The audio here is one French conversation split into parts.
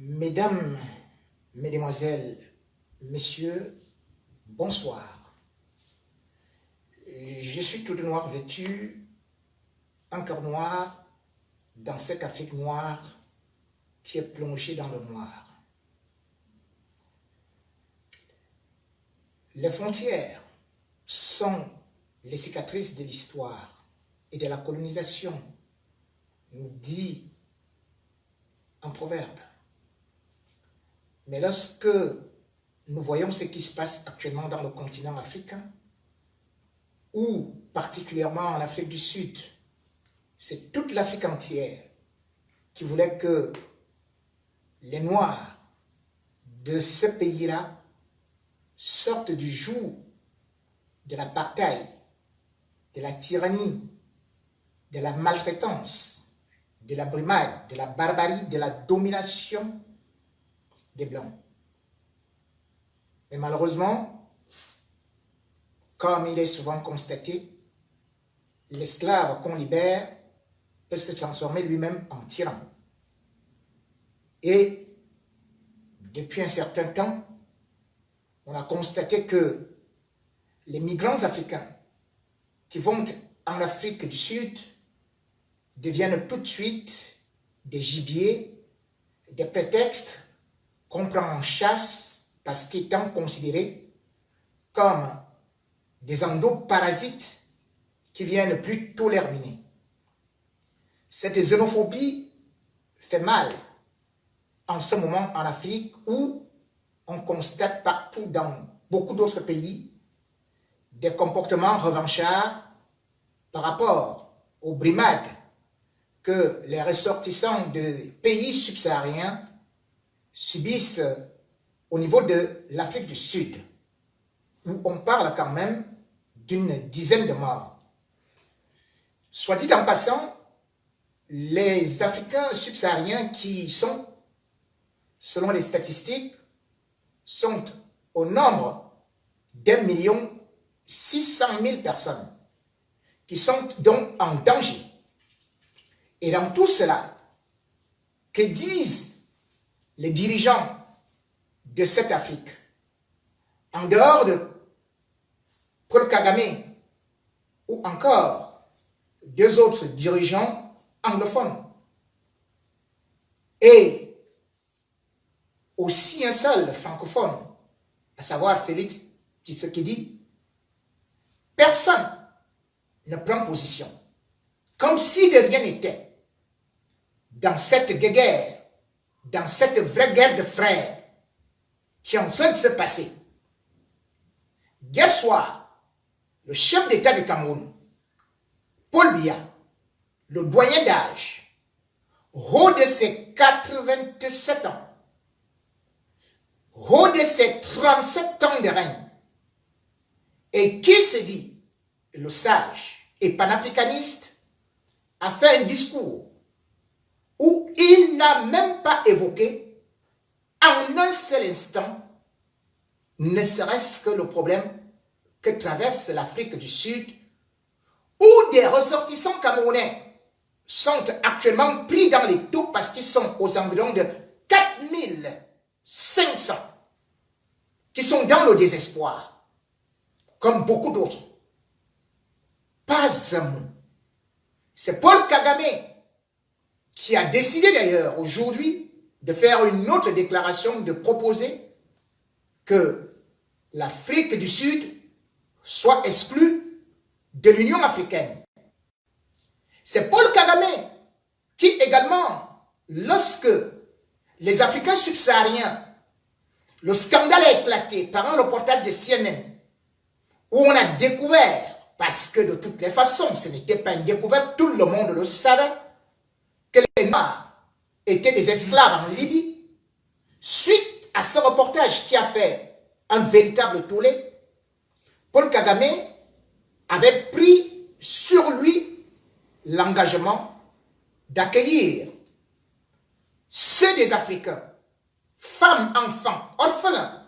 Mesdames, Mesdemoiselles, Messieurs, bonsoir. Je suis tout de noir vêtu, un cœur noir, dans cette Afrique noire qui est plongée dans le noir. Les frontières sont les cicatrices de l'histoire et de la colonisation, nous dit un proverbe. Mais lorsque nous voyons ce qui se passe actuellement dans le continent africain, ou particulièrement en Afrique du Sud, c'est toute l'Afrique entière qui voulait que les Noirs de ce pays-là sortent du joug de l'apartheid, de la tyrannie, de la maltraitance, de la brimade, de la barbarie, de la domination des Blancs. Mais malheureusement, comme il est souvent constaté, l'esclave qu'on libère peut se transformer lui-même en tyran. Et depuis un certain temps, on a constaté que les migrants africains qui vont en Afrique du Sud deviennent tout de suite des gibiers, des prétextes qu'on prend en chasse parce qu'ils étant considérés comme des endoparasites qui viennent plutôt les ruiner. Cette xénophobie fait mal en ce moment en Afrique où on constate partout dans beaucoup d'autres pays des comportements revanchards par rapport aux brimades que les ressortissants de pays subsahariens subissent au niveau de l'Afrique du Sud, où on parle quand même d'une dizaine de morts. Soit dit en passant, les Africains subsahariens qui sont, selon les statistiques, sont au nombre d'1,6 million personnes qui sont donc en danger. Et dans tout cela, que disent les dirigeants de cette Afrique, en dehors de Paul Kagame ou encore deux autres dirigeants anglophones, et aussi un seul francophone, à savoir Félix Tshisekedi, personne ne prend position, comme si de rien n'était, dans cette guerre, dans cette vraie guerre de frères qui est en train de se passer. Hier soir, le chef d'État du Cameroun, Paul Biya, le doyen d'âge, haut de ses 87 ans, haut de ses 37 ans de règne, et qui se dit le sage et panafricaniste, a fait un discours où il n'a même pas évoqué en un seul instant, ne serait-ce que le problème que traverse l'Afrique du Sud, où des ressortissants camerounais sont actuellement pris dans les taupes parce qu'ils sont aux environs de 4500, qui sont dans le désespoir, comme beaucoup d'autres. Pas un mot. C'est Paul Kagame qui a décidé d'ailleurs aujourd'hui de faire une autre déclaration, de proposer que l'Afrique du Sud soit exclue de l'Union africaine. C'est Paul Kagame qui également, lorsque les Africains subsahariens, le scandale a éclaté par un reportage de CNN, où on a découvert, parce que de toutes les façons, ce n'était pas une découverte, tout le monde le savait, que les Noirs étaient des esclaves en Libye. Suite à ce reportage qui a fait un véritable tollé, Paul Kagame avait pris sur lui l'engagement d'accueillir ceux des Africains, femmes, enfants, orphelins,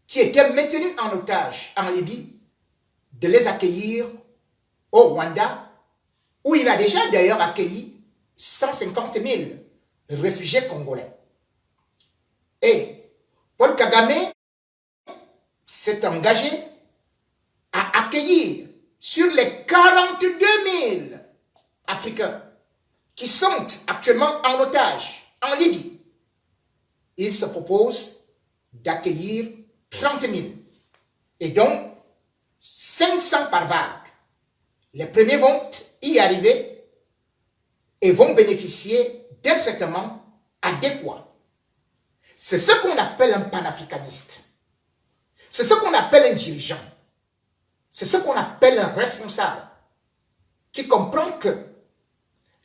qui étaient maintenus en otage en Libye, de les accueillir au Rwanda, où il a déjà d'ailleurs accueilli 150 000 réfugiés congolais. Et Paul Kagame s'est engagé à accueillir sur les 42 000 Africains qui sont actuellement en otage en Libye. Il se propose d'accueillir 30 000 et donc 500 par vague. Les premiers vont y arriver et vont bénéficier d'un traitement adéquat. C'est ce qu'on appelle un panafricaniste. C'est ce qu'on appelle un dirigeant. C'est ce qu'on appelle un responsable qui comprend que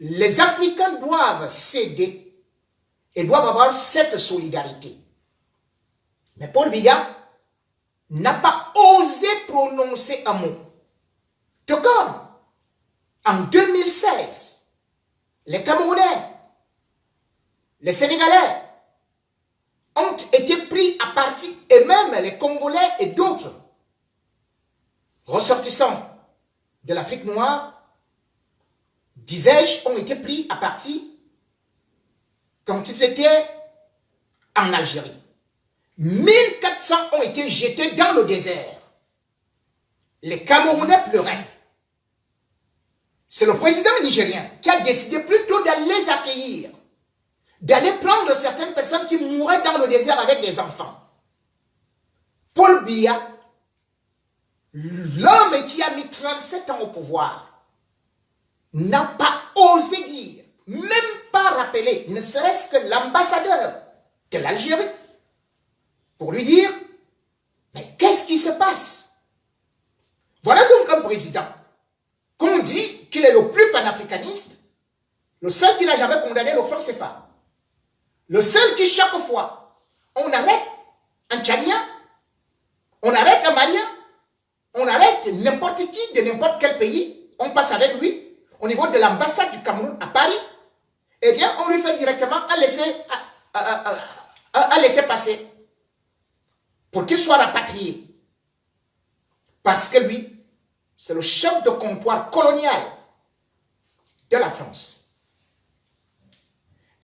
les Africains doivent s'aider et doivent avoir cette solidarité. Mais Paul Biya n'a pas osé prononcer un mot. Tout comme en 2016, les Camerounais, les Sénégalais ont été pris à partie, et même les Congolais et d'autres ressortissants de l'Afrique noire, disais-je, ont été pris à partie quand ils étaient en Algérie. 1400 ont été jetés dans le désert. Les Camerounais pleuraient. C'est le président nigérien qui a décidé plutôt d'aller les accueillir, d'aller prendre certaines personnes qui mouraient dans le désert avec des enfants. Paul Biya, l'homme qui a mis 37 ans au pouvoir, n'a pas osé dire, même pas rappeler, ne serait-ce que l'ambassadeur de l'Algérie, pour lui dire, mais qu'est-ce qui se passe? Voilà donc un président qu'on dit qu'il est le plus panafricaniste, le seul qui n'a jamais condamné le franc CFA, le seul qui chaque fois, on arrête un Tchadien, on arrête un Malien, on arrête n'importe qui de n'importe quel pays, on passe avec lui au niveau de l'ambassade du Cameroun à Paris, eh bien on lui fait directement un laisser-passer pour qu'il soit rapatrié. Parce que lui, c'est le chef de comptoir colonial de la France.